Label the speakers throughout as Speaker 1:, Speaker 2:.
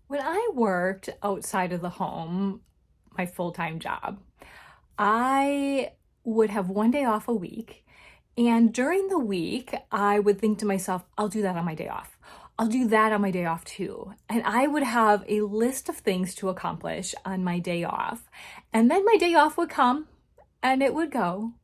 Speaker 1: When I worked outside of the home, my full-time job, I would have one day off a week. And during the week, I would think to myself, I'll do that on my day off. I'll do that on my day off too. And I would have a list of things to accomplish on my day off. And then my day off would come and it would go.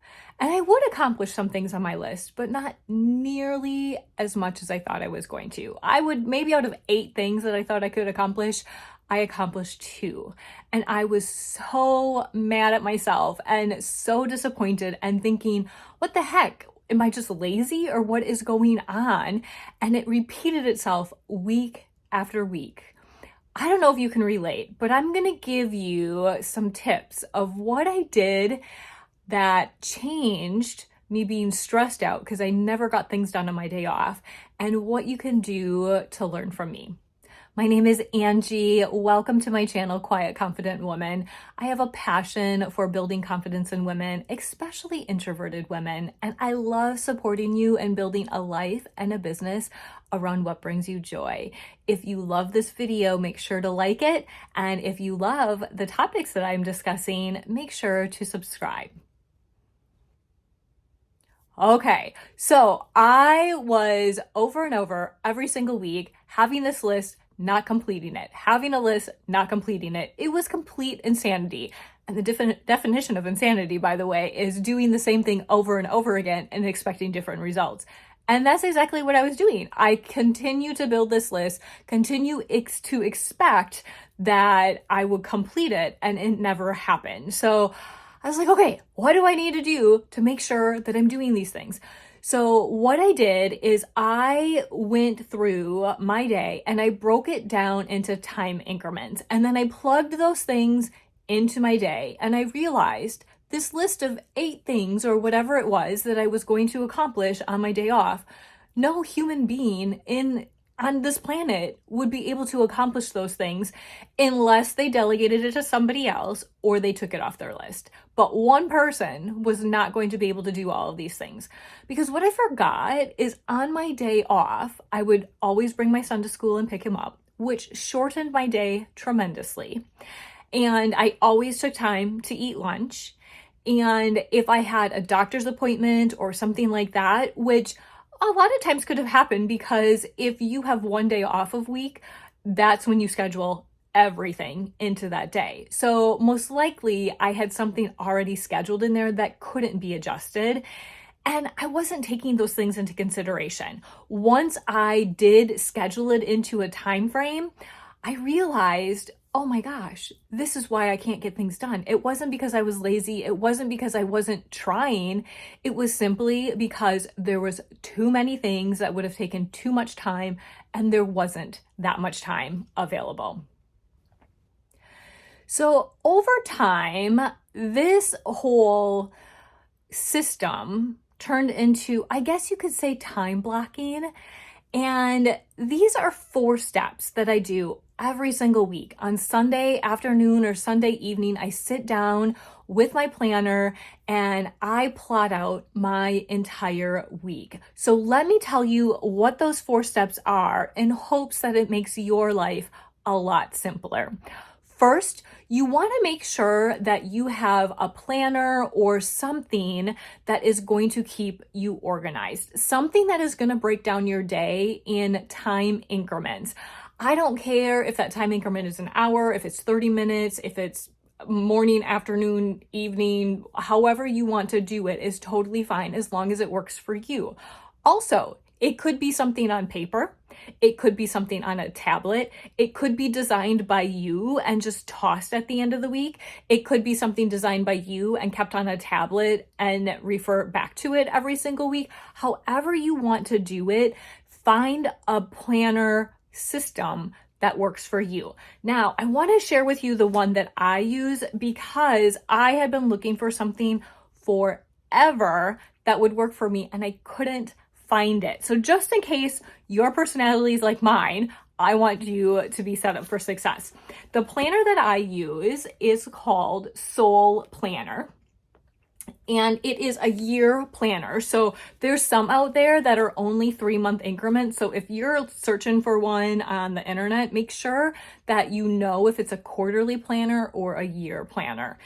Speaker 1: And I would accomplish some things on my list, but not nearly as much as I thought I was going to. I would maybe out of 8 things that I thought I could accomplish, I accomplished 2. And I was so mad at myself and so disappointed and thinking, what the heck? Am I just lazy or what is going on? And it repeated itself week after week. I don't know if you can relate, but I'm going to give you some tips of what I did that changed me being stressed out because I never got things done on my day off, and what you can do to learn from me. My name is Angie. Welcome to my channel, Quiet Confident Woman. I have a passion for building confidence in women, especially introverted women, and I love supporting you and building a life and a business around what brings you joy. If you love this video, make sure to like it, and if you love the topics that I'm discussing, make sure to subscribe. Okay, so I was over and over every single week having this list, not completing it, having a list, not completing it. It was complete insanity. And the definition of insanity, by the way, is doing the same thing over and over again and expecting different results. And that's exactly what I was doing. I continue to build this list, continue to expect that I would complete it, and it never happened. So I was like, okay, what do I need to do to make sure that I'm doing these things? So what I did is I went through my day and I broke it down into time increments. And then I plugged those things into my day. And I realized this list of 8 things or whatever it was that I was going to accomplish on my day off, no human being on this planet would be able to accomplish those things unless they delegated it to somebody else or they took it off their list. But one person was not going to be able to do all of these things. Because what I forgot is on my day off, I would always bring my son to school and pick him up, which shortened my day tremendously. And I always took time to eat lunch. And if I had a doctor's appointment or something like that, which a lot of times could have happened because if you have one day off of week, that's when you schedule everything into that day. So most likely I had something already scheduled in there that couldn't be adjusted. And I wasn't taking those things into consideration. Once I did schedule it into a time frame, I realized, oh my gosh, this is why I can't get things done. It wasn't because I was lazy. It wasn't because I wasn't trying. It was simply because there was too many things that would have taken too much time and there wasn't that much time available. So over time, this whole system turned into, I guess you could say, time blocking. And these are 4 steps that I do every single week. On Sunday afternoon or Sunday evening, I sit down with my planner and I plot out my entire week. So let me tell you what those 4 steps are in hopes that it makes your life a lot simpler. First, you want to make sure that you have a planner or something that is going to keep you organized, something that is going to break down your day in time increments. I don't care if that time increment is an hour, if it's 30 minutes, if it's morning, afternoon, evening, however you want to do it is totally fine as long as it works for you. Also, it could be something on paper. It could be something on a tablet. It could be designed by you and just tossed at the end of the week. It could be something designed by you and kept on a tablet and refer back to it every single week. However you want to do it, find a planner system that works for you. Now, I want to share with you the one that I use because I had been looking for something forever that would work for me and I couldn't find it. So just in case your personality is like mine, I want you to be set up for success. The planner that I use is called Soul Planner. And it is a year planner. So there's some out there that are only 3-month increments. So if you're searching for one on the internet, make sure that you know if it's a quarterly planner or a year planner.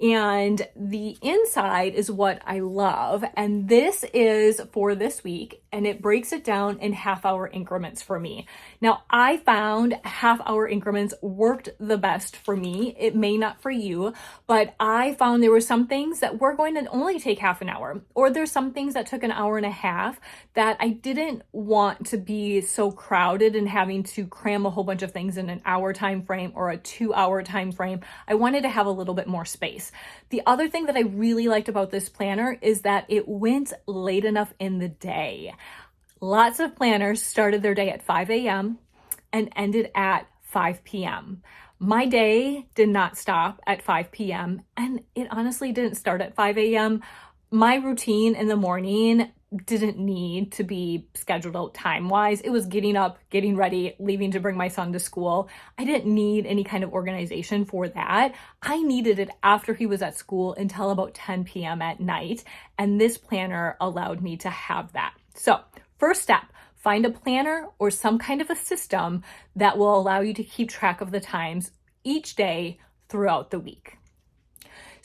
Speaker 1: And the inside is what I love. And this is for this week, and it breaks it down in half-hour increments for me. Now, I found half-hour increments worked the best for me. It may not for you, but I found there were some things that were going to only take half an hour, or there's some things that took an hour and a half that I didn't want to be so crowded and having to cram a whole bunch of things in an hour time frame or a 2-hour time frame. I wanted to have a little bit more space. The other thing that I really liked about this planner is that it went late enough in the day. Lots of planners started their day at 5 a.m. and ended at 5 p.m. My day did not stop at 5 p.m. and it honestly didn't start at 5 a.m. My routine in the morning didn't need to be scheduled out time-wise. It was getting up, getting ready, leaving to bring my son to school. I didn't need any kind of organization for that. I needed it after he was at school until about 10 p.m. at night, and this planner allowed me to have that. So, first step, find a planner or some kind of a system that will allow you to keep track of the times each day throughout the week.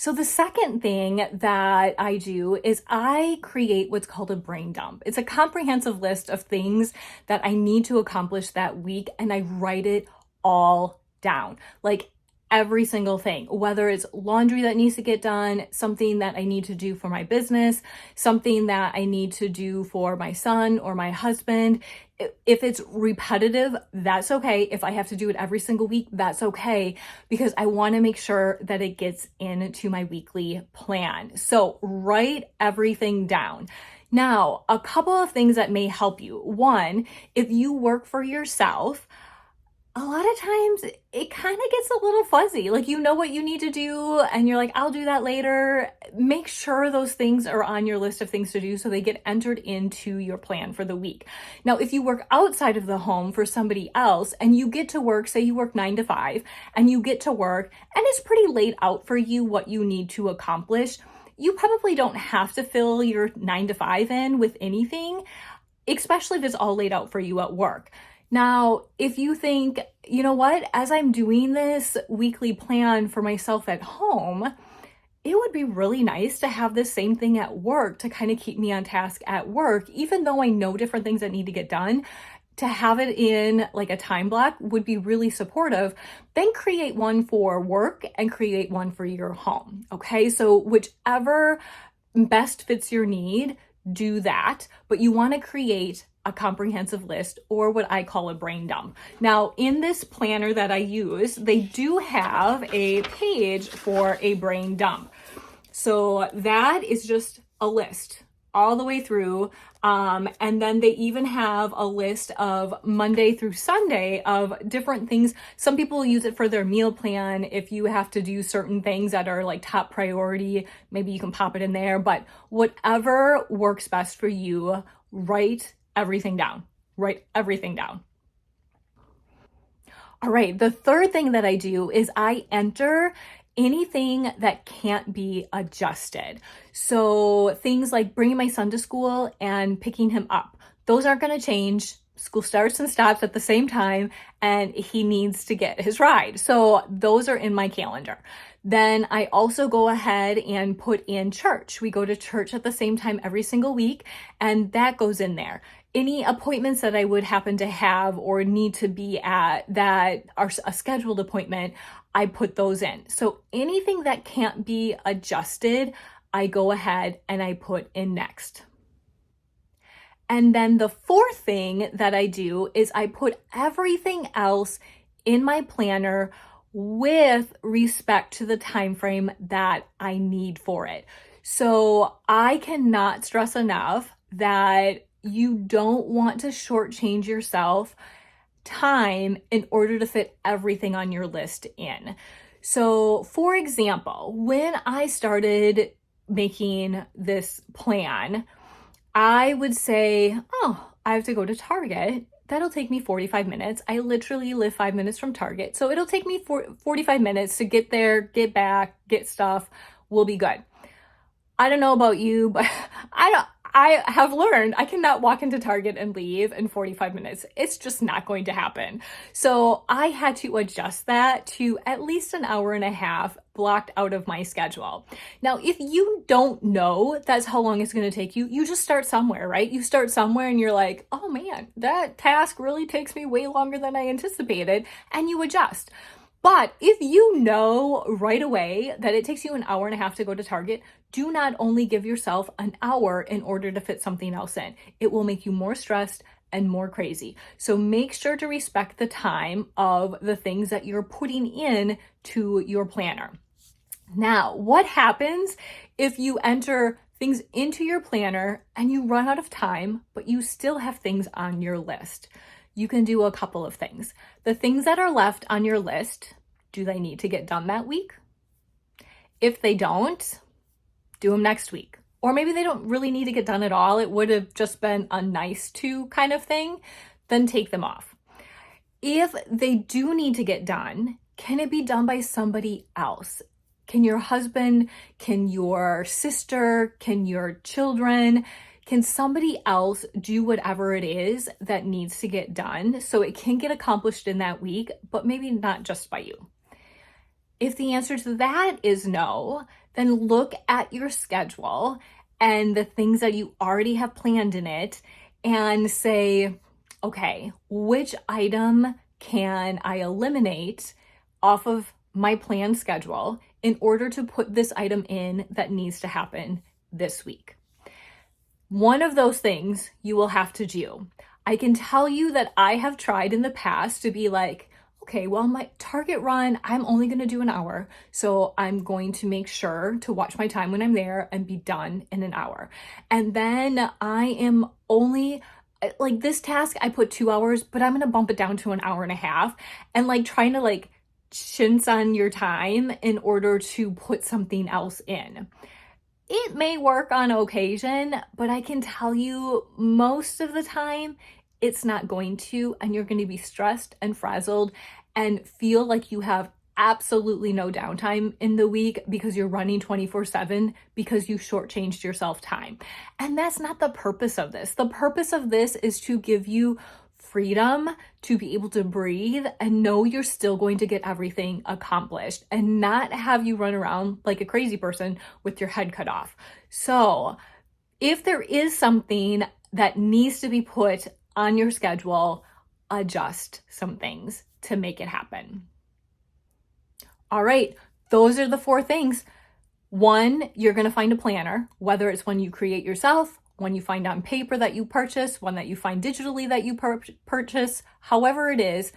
Speaker 1: So the second thing that I do is I create what's called a brain dump. It's a comprehensive list of things that I need to accomplish that week, and I write it all down. Like every single thing, whether it's laundry that needs to get done, something that I need to do for my business, something that I need to do for my son or my husband. If it's repetitive, that's okay. If I have to do it every single week, that's okay, because I want to make sure that it gets into my weekly plan. So write everything down. Now, a couple of things that may help you. One, if you work for yourself, a lot of times it kind of gets a little fuzzy. Like, you know what you need to do and you're like, I'll do that later. Make sure those things are on your list of things to do so they get entered into your plan for the week. Now, if you work outside of the home for somebody else and you get to work, say you work 9 to 5 and you get to work and it's pretty laid out for you what you need to accomplish, you probably don't have to fill your 9 to 5 in with anything, especially if it's all laid out for you at work. Now, if you think, you know what, as I'm doing this weekly plan for myself at home, it would be really nice to have this same thing at work to kind of keep me on task at work, even though I know different things that need to get done. To have it in like a time block would be really supportive. Then create one for work and create one for your home. Okay, so whichever best fits your need, do that, but you want to create a comprehensive list, or what I call a brain dump. Now, in this planner that I use, they do have a page for a brain dump. So that is just a list all the way through. And then they even have a list of Monday through Sunday of different things. Some people use it for their meal plan. If you have to do certain things that are like top priority, maybe you can pop it in there, but whatever works best for you, write everything down. Write everything down. All right, the third thing that I do is I enter anything that can't be adjusted. So things like bringing my son to school and picking him up, those aren't going to change. School starts and stops at the same time, and he needs to get his ride. So those are in my calendar. Then I also go ahead and put in church. We go to church at the same time every single week, and that goes in there. Any appointments that I would happen to have or need to be at that are a scheduled appointment, I put those in. So anything that can't be adjusted, I go ahead and I put in next. And then the fourth thing that I do is I put everything else in my planner with respect to the time frame that I need for it. So I cannot stress enough that you don't want to shortchange yourself time in order to fit everything on your list in. So, for example, when I started making this plan, I would say, oh, I have to go to Target. That'll take me 45 minutes. I literally live 5 minutes from Target. So it'll take me 45 minutes to get there, get back, get stuff. We'll be good. I don't know about you, but I have learned I cannot walk into Target and leave in 45 minutes. It's just not going to happen. So I had to adjust that to at least an hour and a half blocked out of my schedule. Now, if you don't know that's how long it's going to take you, you just start somewhere, right? You start somewhere and you're like, oh man, that task really takes me way longer than I anticipated, and you adjust. But if you know right away that it takes you an hour and a half to go to Target, do not only give yourself an hour in order to fit something else in. It will make you more stressed and more crazy. So make sure to respect the time of the things that you're putting in to your planner. Now, what happens if you enter things into your planner and you run out of time, but you still have things on your list? You can do a couple of things. The things that are left on your list, do they need to get done that week? If they don't, do them next week. Or maybe they don't really need to get done at all. It would have just been a nice to kind of thing. Then take them off. If they do need to get done, can it be done by somebody else? Can your husband, can your sister, can your children, can somebody else do whatever it is that needs to get done so it can get accomplished in that week, but maybe not just by you? If the answer to that is no, then look at your schedule and the things that you already have planned in it and say, okay, which item can I eliminate off of my planned schedule in order to put this item in that needs to happen this week? One of those things you will have to do. I can tell you that I have tried in the past to be like, okay, well, my Target run, I'm only going to do an hour. So I'm going to make sure to watch my time when I'm there and be done in an hour. And then I am only like this task, I put 2 hours, but I'm going to bump it down to an hour and a half, and like trying to like chintz on your time in order to put something else in. It may work on occasion, but I can tell you most of the time it's not going to, and you're going to be stressed and frazzled and feel like you have absolutely no downtime in the week because you're running 24/7 because you shortchanged yourself time. And that's not the purpose of this. The purpose of this is to give you freedom to be able to breathe and know you're still going to get everything accomplished and not have you run around like a crazy person with your head cut off. So if there is something that needs to be put on your schedule, adjust some things to make it happen. All right, those are the 4 things. 1, you're going to find a planner, whether it's one you create yourself, one you find on paper that you purchase, one that you find digitally that you purchase, however it is,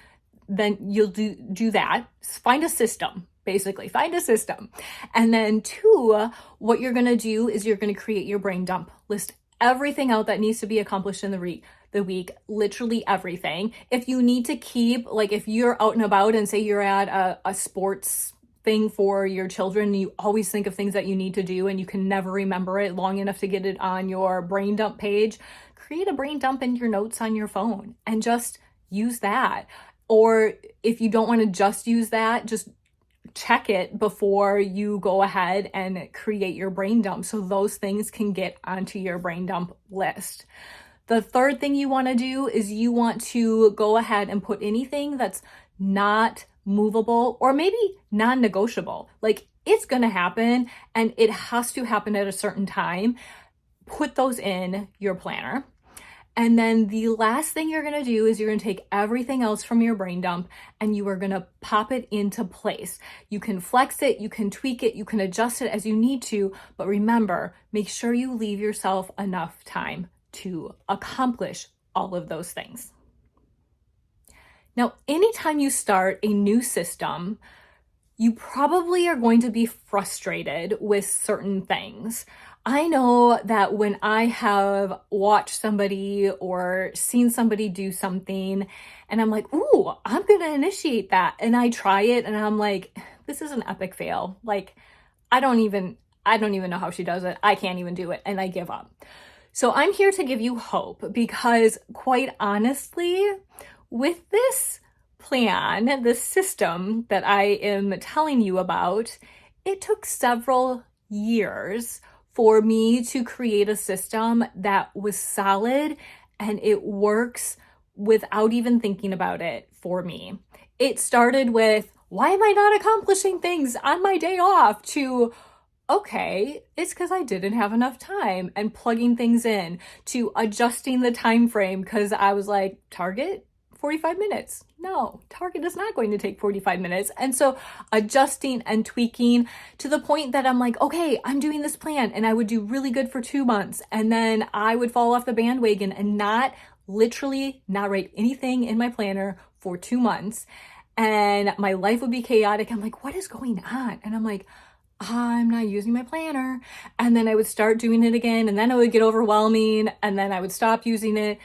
Speaker 1: then you'll do that. Find a system, basically. Find a system. And then 2, what you're going to do is you're going to create your brain dump. List everything out that needs to be accomplished in the week, literally everything. If you need to keep, like if you're out and about and say you're at a sports thing for your children, and you always think of things that you need to do and you can never remember it long enough to get it on your brain dump page, create a brain dump in your notes on your phone and just use that. Or if you don't want to just use that, just check it before you go ahead and create your brain dump so those things can get onto your brain dump list. The third thing you want to do is you want to go ahead and put anything that's not movable or maybe non-negotiable. Like it's going to happen and it has to happen at a certain time. Put those in your planner. And then the last thing you're going to do is you're going to take everything else from your brain dump and you are going to pop it into place. You can flex it, you can tweak it, you can adjust it as you need to, but remember, make sure you leave yourself enough time to accomplish all of those things. Now, anytime you start a new system, you probably are going to be frustrated with certain things. I know that when I have watched somebody or seen somebody do something and I'm like, ooh, I'm going to initiate that. And I try it and I'm like, this is an epic fail. Like, I don't even know how she does it. I can't even do it. And I give up. So I'm here to give you hope because quite honestly, with this plan, this system that I am telling you about, it took several years for me to create a system that was solid and it works without even thinking about it for me. It started with, why am I not accomplishing things on my day off? To, okay, it's because I didn't have enough time, and plugging things in, to adjusting the time frame because I was like, Target, 45 minutes. No, Target is not going to take 45 minutes. And so adjusting and tweaking to the point that I'm like, okay, I'm doing this plan, and I would do really good for 2 months. And then I would fall off the bandwagon and literally not write anything in my planner for 2 months. And my life would be chaotic. I'm like, what is going on? And I'm like, I'm not using my planner. And then I would start doing it again, and then it would get overwhelming, and then I would stop using it.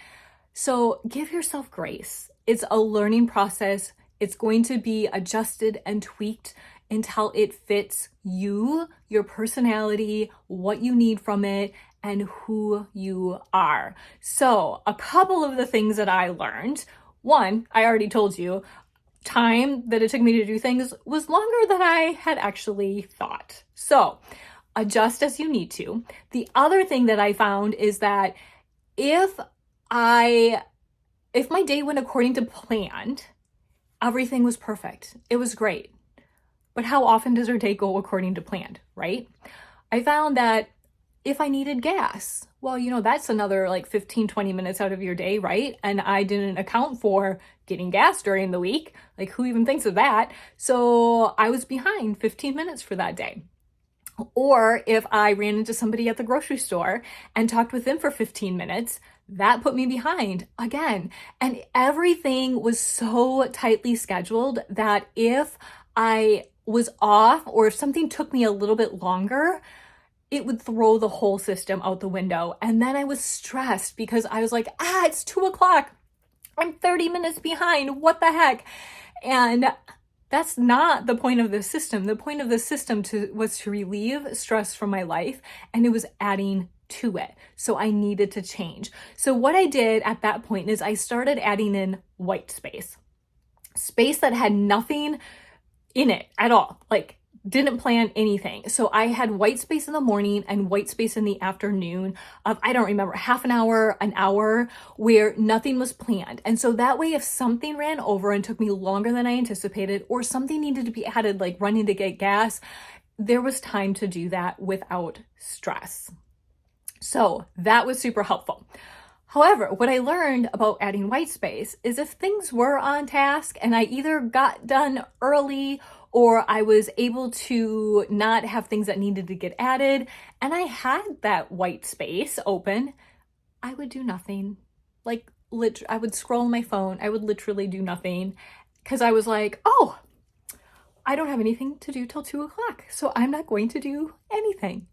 Speaker 1: So give yourself grace. It's a learning process. It's going to be adjusted and tweaked until it fits you, your personality, what you need from it, and who you are. So a couple of the things that I learned. One, I already told you, time that it took me to do things was longer than I had actually thought. So adjust as you need to. The other thing that I found is that if my day went according to plan, everything was perfect. It was great. But how often does our day go according to plan, right? I found that if I needed gas, well, that's another like 15, 20 minutes out of your day, right? And I didn't account for getting gas during the week. Like, who even thinks of that? So I was behind 15 minutes for that day. Or if I ran into somebody at the grocery store and talked with them for 15 minutes, that put me behind again. And everything was so tightly scheduled that if I was off or if something took me a little bit longer, it would throw the whole system out the window. And then I was stressed because I was like, it's 2:00. I'm 30 minutes behind. What the heck? And that's not the point of the system. The point of the system was to relieve stress from my life, and it was adding to it. So I needed to change. So what I did at that point is I started adding in white space that had nothing in it at all. Like, didn't plan anything. So I had white space in the morning and white space in the afternoon of, I don't remember, half an hour, where nothing was planned. And so that way, if something ran over and took me longer than I anticipated, or something needed to be added, like running to get gas, there was time to do that without stress. So that was super helpful. However, what I learned about adding white space is if things were on task and I either got done early or I was able to not have things that needed to get added, and I had that white space open, I would do nothing. Like, I would scroll on my phone. I would literally do nothing because I was like, oh, I don't have anything to do till 2:00, so I'm not going to do anything.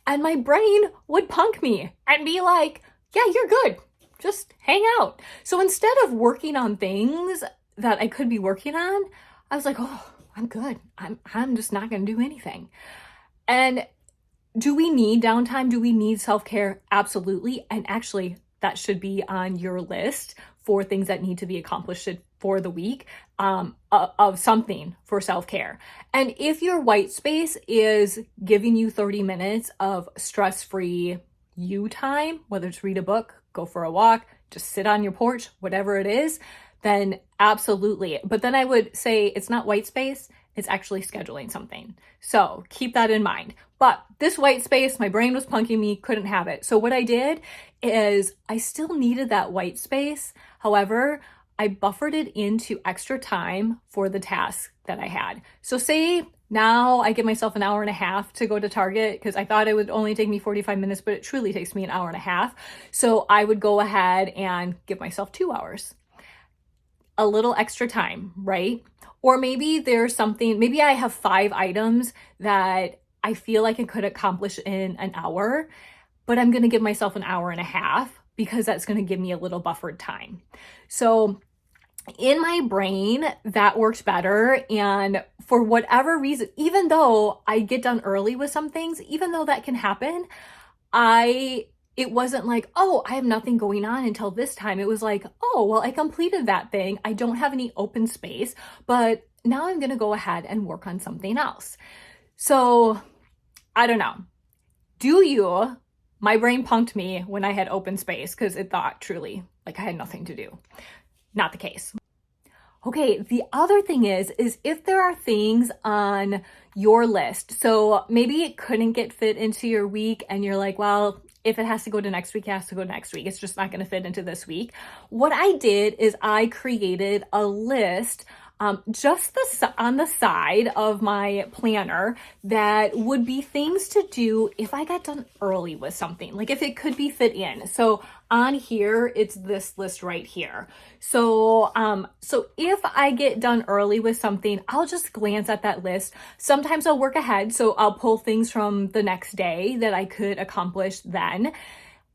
Speaker 1: And my brain would punk me and be like, yeah, you're good. Just hang out. So instead of working on things that I could be working on, I was like, oh, I'm good. I'm just not going to do anything. And do we need downtime? Do we need self-care? Absolutely. And actually, that should be on your list for things that need to be accomplished for the week, of something for self-care. And if your white space is giving you 30 minutes of stress-free you time, whether it's read a book, go for a walk, just sit on your porch, whatever it is, then absolutely. But then I would say it's not white space, it's actually scheduling something. So keep that in mind. But this white space, my brain was punking me, couldn't have it. So what I did is I still needed that white space. However, I buffered it into extra time for the task that I had. So say now I give myself an hour and a half to go to Target because I thought it would only take me 45 minutes, but it truly takes me an hour and a half. So I would go ahead and give myself 2 hours. A little extra time, right? Or maybe there's something, maybe I have 5 items that I feel like I could accomplish in an hour, but I'm going to give myself an hour and a half because that's going to give me a little buffered time. So in my brain, that works better. And for whatever reason, even though I get done early with some things, even though that can happen, it wasn't like, oh, I have nothing going on until this time. It was like, oh, well, I completed that thing. I don't have any open space, but now I'm going to go ahead and work on something else. So I don't know. Do you? My brain punked me when I had open space because it thought truly like I had nothing to do. Not the case. Okay, the other thing is if there are things on your list, so maybe it couldn't get fit into your week and you're like, well, if it has to go to next week, it has to go next week. It's just not going to fit into this week. What I did is I created a list just on the side of my planner that would be things to do if I got done early with something, like if it could be fit in. So on here, it's this list right here. So if I get done early with something, I'll just glance at that list. Sometimes I'll work ahead, so I'll pull things from the next day that I could accomplish then,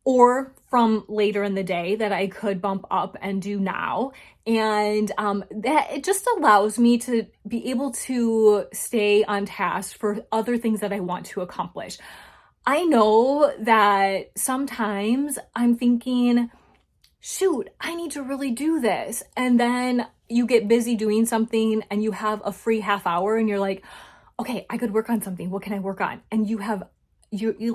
Speaker 1: or from later in the day that I could bump up and do now. And that it just allows me to be able to stay on task for other things that I want to accomplish. I know that sometimes I'm thinking, shoot, I need to really do this. And then you get busy doing something and you have a free half hour and you're like, okay, I could work on something. What can I work on? And you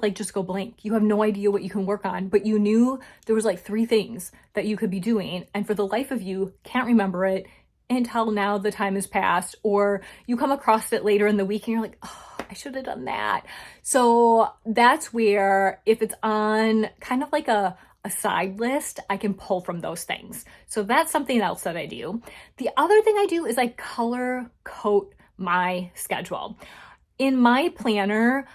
Speaker 1: like just go blank. You have no idea what you can work on, but you knew there was like 3 things that you could be doing. And for the life of you, can't remember it until now the time has passed, or you come across it later in the week and you're like, oh, I should have done that. So that's where if it's on kind of like a side list, I can pull from those things. So that's something else that I do. The other thing I do is I color code my schedule. In my planner,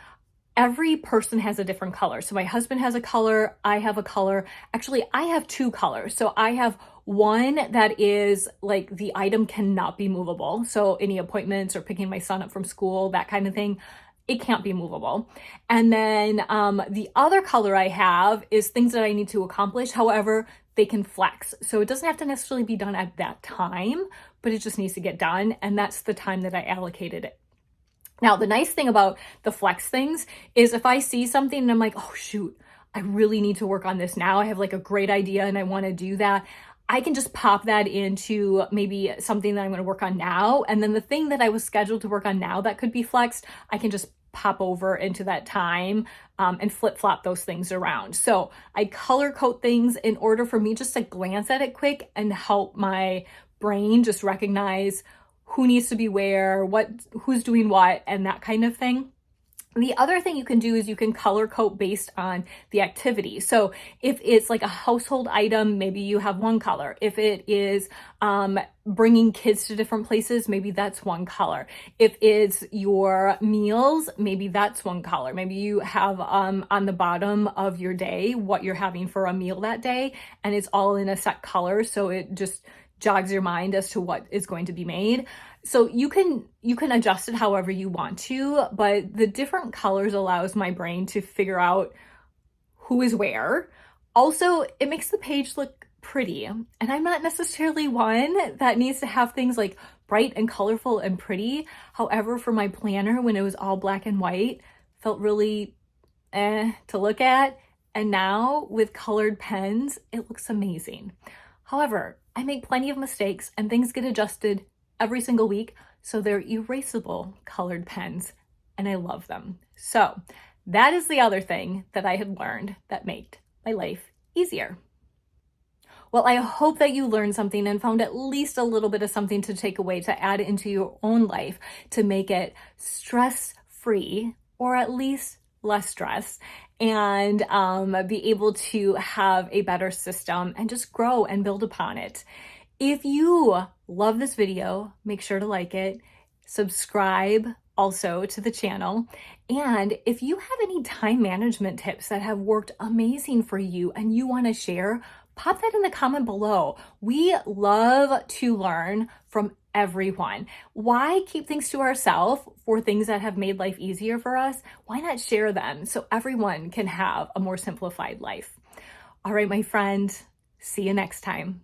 Speaker 1: every person has a different color. So my husband has a color, I have a color. Actually, I have 2 colors. So I have one that is like the item cannot be movable. So any appointments or picking my son up from school, that kind of thing, it can't be movable. And then the other color I have is things that I need to accomplish. However, they can flex. So it doesn't have to necessarily be done at that time, but it just needs to get done. And that's the time that I allocated it. Now, the nice thing about the flex things is if I see something and I'm like, oh shoot, I really need to work on this now. I have like a great idea and I want to do that. I can just pop that into maybe something that I'm going to work on now. And then the thing that I was scheduled to work on now that could be flexed, I can just pop over into that time and flip flop those things around. So I color code things in order for me just to glance at it quick and help my brain just recognize who needs to be where, who's doing what, and that kind of thing. The other thing you can do is you can color code based on the activity. So if it's like a household item, maybe you have one color. If it is bringing kids to different places, maybe that's one color. If it's your meals, maybe that's one color. Maybe you have on the bottom of your day what you're having for a meal that day, and it's all in a set color. So it just jogs your mind as to what is going to be made. So you can adjust it however you want to, but the different colors allows my brain to figure out who is where. Also, it makes the page look pretty. And I'm not necessarily one that needs to have things like bright and colorful and pretty. However, for my planner, when it was all black and white, felt really to look at. And now with colored pens, it looks amazing. However, I make plenty of mistakes and things get adjusted every single week. So they're erasable colored pens and I love them. So that is the other thing that I had learned that made my life easier. Well, I hope that you learned something and found at least a little bit of something to take away to add into your own life to make it stress-free, or at least less stress, and be able to have a better system and just grow and build upon it. If you love this video, make sure to like it, subscribe also to the channel. And if you have any time management tips that have worked amazing for you and you want to share, pop that in the comment below. We love to learn from everyone. Why keep things to ourselves for things that have made life easier for us? Why not share them so everyone can have a more simplified life? All right, my friend, see you next time.